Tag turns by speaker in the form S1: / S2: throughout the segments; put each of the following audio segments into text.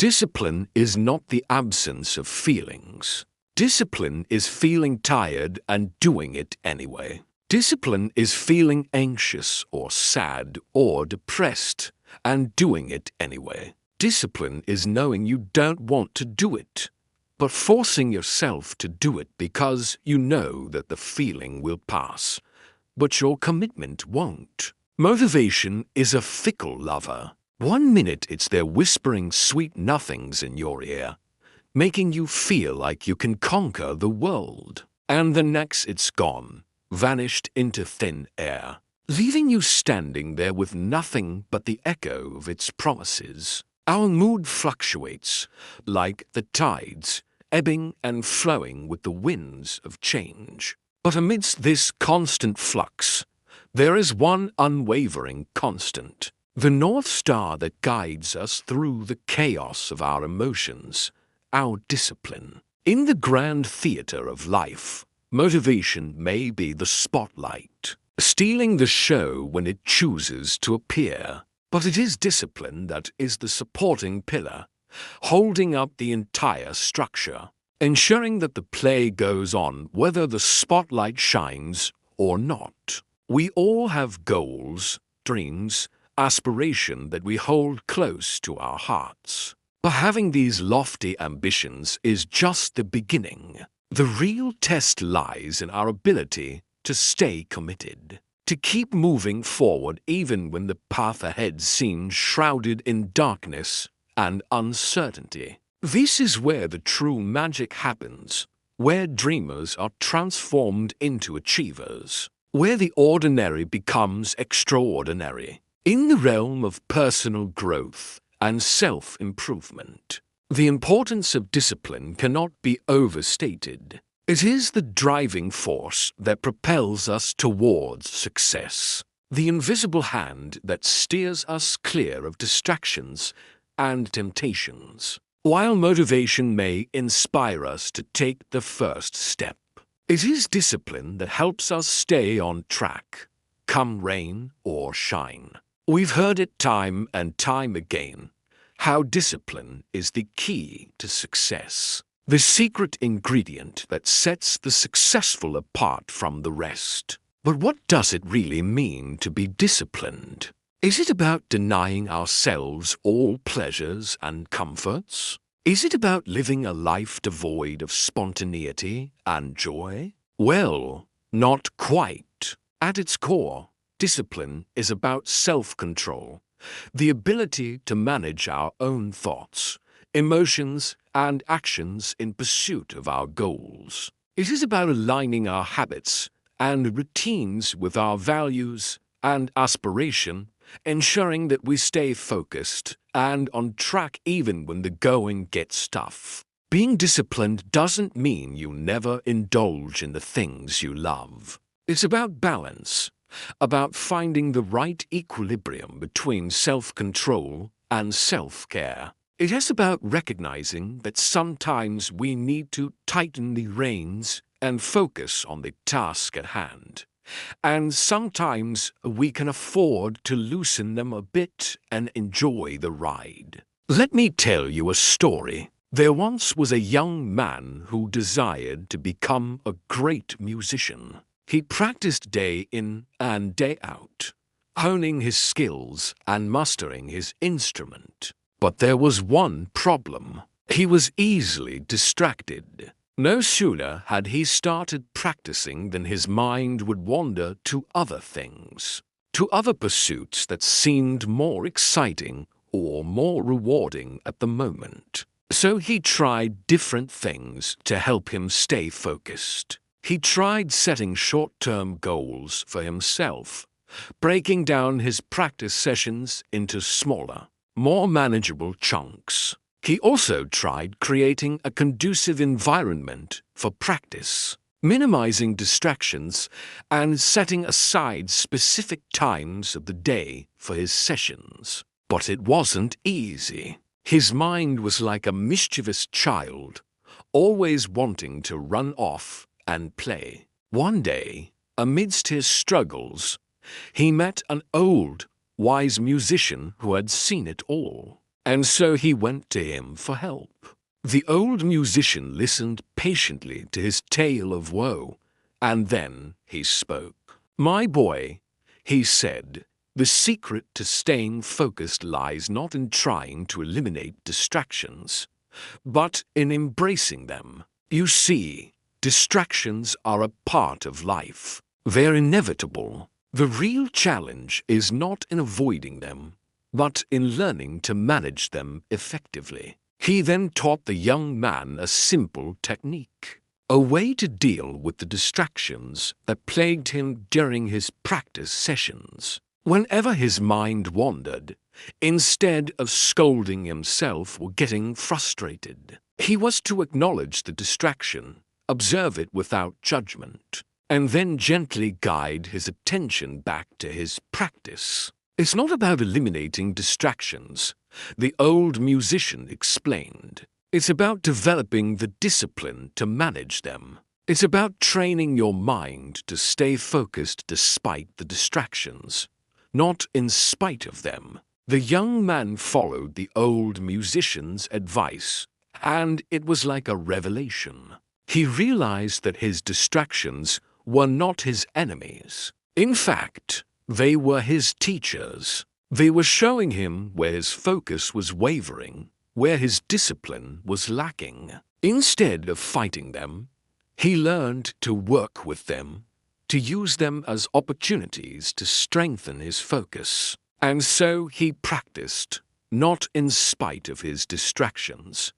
S1: Discipline is not the absence of feelings. Discipline is feeling tired and doing it anyway. Discipline is feeling anxious or sad or depressed and doing it anyway. Discipline is knowing you don't want to do it, but forcing yourself to do it because you know that the feeling will pass, but your commitment won't. Motivation is a fickle lover. 1 minute it's there whispering sweet nothings in your ear, making you feel like you can conquer the world. And the next it's gone, vanished into thin air, leaving you standing there with nothing but the echo of its promises. Our mood fluctuates, like the tides, ebbing and flowing with the winds of change. But amidst this constant flux, there is one unwavering constant, the North Star that guides us through the chaos of our emotions, our discipline. In the grand theater of life, motivation may be the spotlight, stealing the show when it chooses to appear. But it is discipline that is the supporting pillar, holding up the entire structure, ensuring that the play goes on whether the spotlight shines or not. We all have goals, dreams, aspiration that we hold close to our hearts. But having these lofty ambitions is just the beginning. The real test lies in our ability to stay committed, to keep moving forward even when the path ahead seems shrouded in darkness and uncertainty. This is where the true magic happens, where dreamers are transformed into achievers, where the ordinary becomes extraordinary. In the realm of personal growth and self-improvement, the importance of discipline cannot be overstated. It is the driving force that propels us towards success, the invisible hand that steers us clear of distractions and temptations. While motivation may inspire us to take the first step, it is discipline that helps us stay on track, come rain or shine. We've heard it time and time again, how discipline is the key to success, the secret ingredient that sets the successful apart from the rest. But what does it really mean to be disciplined? Is it about denying ourselves all pleasures and comforts? Is it about living a life devoid of spontaneity and joy? Well, not quite. At its core, discipline is about self-control, the ability to manage our own thoughts, emotions, and actions in pursuit of our goals. It is about aligning our habits and routines with our values and aspiration, ensuring that we stay focused and on track even when the going gets tough. Being disciplined doesn't mean you never indulge in the things you love. It's about balance, about finding the right equilibrium between self-control and self-care. It is about recognizing that sometimes we need to tighten the reins and focus on the task at hand, and sometimes we can afford to loosen them a bit and enjoy the ride. Let me tell you a story. There once was a young man who desired to become a great musician. He practiced day in and day out, honing his skills and mastering his instrument. But there was one problem. He was easily distracted. No sooner had he started practicing than his mind would wander to other things, to other pursuits that seemed more exciting or more rewarding at the moment. So he tried different things to help him stay focused. He tried setting short-term goals for himself, breaking down his practice sessions into smaller, more manageable chunks. He also tried creating a conducive environment for practice, minimizing distractions, and setting aside specific times of the day for his sessions. But it wasn't easy. His mind was like a mischievous child, always wanting to run off and play. One day, amidst his struggles, he met an old, wise musician who had seen it all. and so he went to him for help. The old musician listened patiently to his tale of woe, and then he spoke. "My boy," he said, "the secret to staying focused lies not in trying to eliminate distractions, but in embracing them. You see, distractions are a part of life. They're inevitable. The real challenge is not in avoiding them, but in learning to manage them effectively." He then taught the young man a simple technique, a way to deal with the distractions that plagued him during his practice sessions. Whenever his mind wandered, instead of scolding himself or getting frustrated, he was to acknowledge the distraction, observe it without judgment, and then gently guide his attention back to his practice. "It's not about eliminating distractions," the old musician explained. "It's about developing the discipline to manage them. It's about training your mind to stay focused despite the distractions, not in spite of them." The young man followed the old musician's advice, and it was like a revelation. He realized that his distractions were not his enemies. In fact, they were his teachers. They were showing him where his focus was wavering, where his discipline was lacking. Instead of fighting them, he learned to work with them, to use them as opportunities to strengthen his focus. And so he practiced, not in spite of his distractions,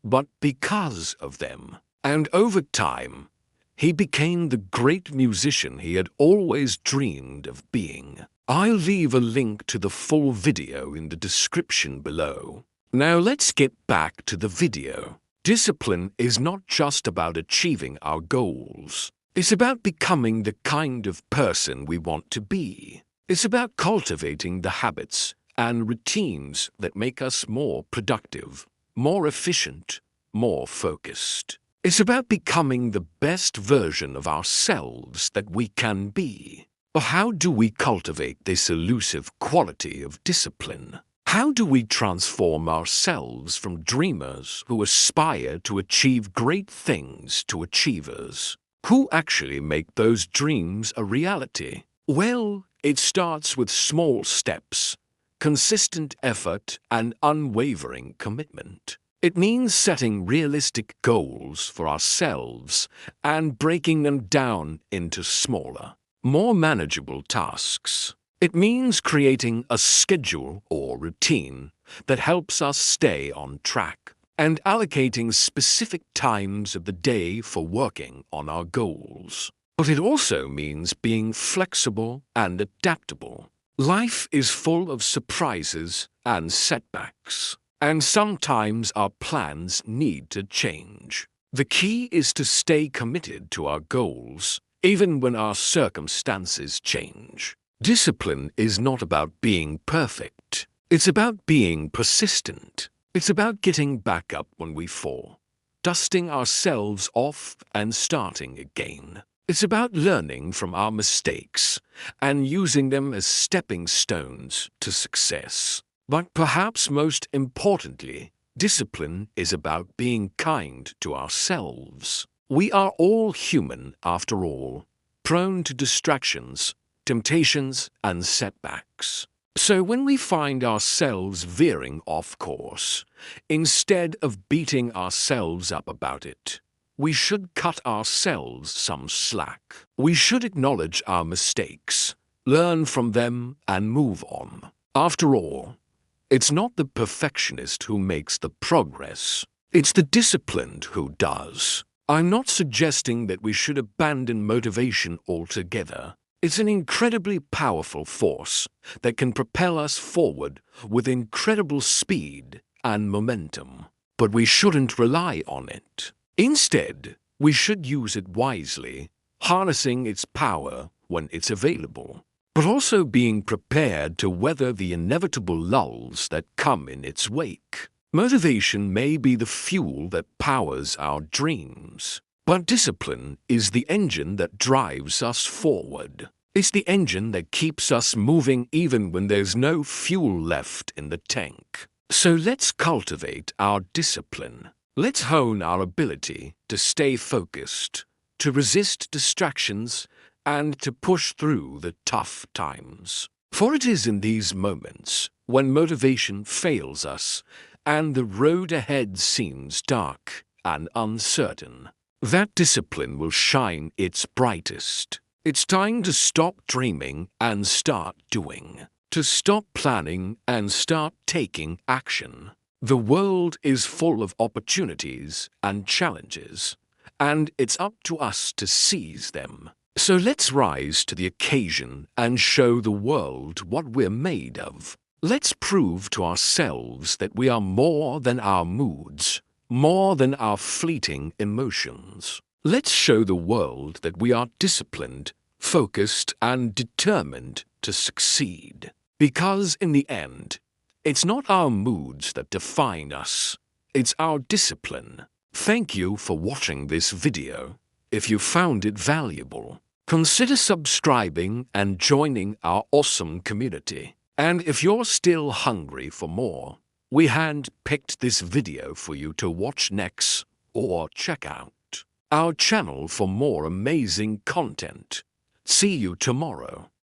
S1: but because of them. And over time, he became the great musician he had always dreamed of being. I'll leave a link to the full video in the description below. Now let's get back to the video. Discipline is not just about achieving our goals. It's about becoming the kind of person we want to be. It's about cultivating the habits and routines that make us more productive, more efficient, more focused. It's about becoming the best version of ourselves that we can be. But how do we cultivate this elusive quality of discipline? How do we transform ourselves from dreamers who aspire to achieve great things to achievers who actually make those dreams a reality? Well, it starts with small steps, consistent effort, and unwavering commitment. It means setting realistic goals for ourselves and breaking them down into smaller, more manageable tasks. It means creating a schedule or routine that helps us stay on track and allocating specific times of the day for working on our goals. But it also means being flexible and adaptable. Life is full of surprises and setbacks, and sometimes our plans need to change. The key is to stay committed to our goals, even when our circumstances change. Discipline is not about being perfect. It's about being persistent. It's about getting back up when we fall, dusting ourselves off and starting again. It's about learning from our mistakes and using them as stepping stones to success. But perhaps most importantly, discipline is about being kind to ourselves. We are all human after all, prone to distractions, temptations, and setbacks. So when we find ourselves veering off course, instead of beating ourselves up about it, we should cut ourselves some slack. We should acknowledge our mistakes, learn from them, and move on. After all, it's not the perfectionist who makes the progress. It's the disciplined who does. I'm not suggesting that we should abandon motivation altogether. It's an incredibly powerful force that can propel us forward with incredible speed and momentum. But we shouldn't rely on it. Instead, we should use it wisely, harnessing its power when it's available, but also being prepared to weather the inevitable lulls that come in its wake. Motivation may be the fuel that powers our dreams, but discipline is the engine that drives us forward. It's the engine that keeps us moving even when there's no fuel left in the tank. So let's cultivate our discipline. Let's hone our ability to stay focused, to resist distractions, and to push through the tough times. For it is in these moments when motivation fails us and the road ahead seems dark and uncertain that discipline will shine its brightest. It's time to stop dreaming and start doing. To stop planning and start taking action. The world is full of opportunities and challenges, and it's up to us to seize them. So let's rise to the occasion and show the world what we're made of. Let's prove to ourselves that we are more than our moods, more than our fleeting emotions. Let's show the world that we are disciplined, focused, and determined to succeed. Because in the end, it's not our moods that define us, it's our discipline. Thank you for watching this video. If you found it valuable, consider subscribing and joining our awesome community. And if you're still hungry for more, we hand-picked this video for you to watch next or check out our channel for more amazing content. See you tomorrow.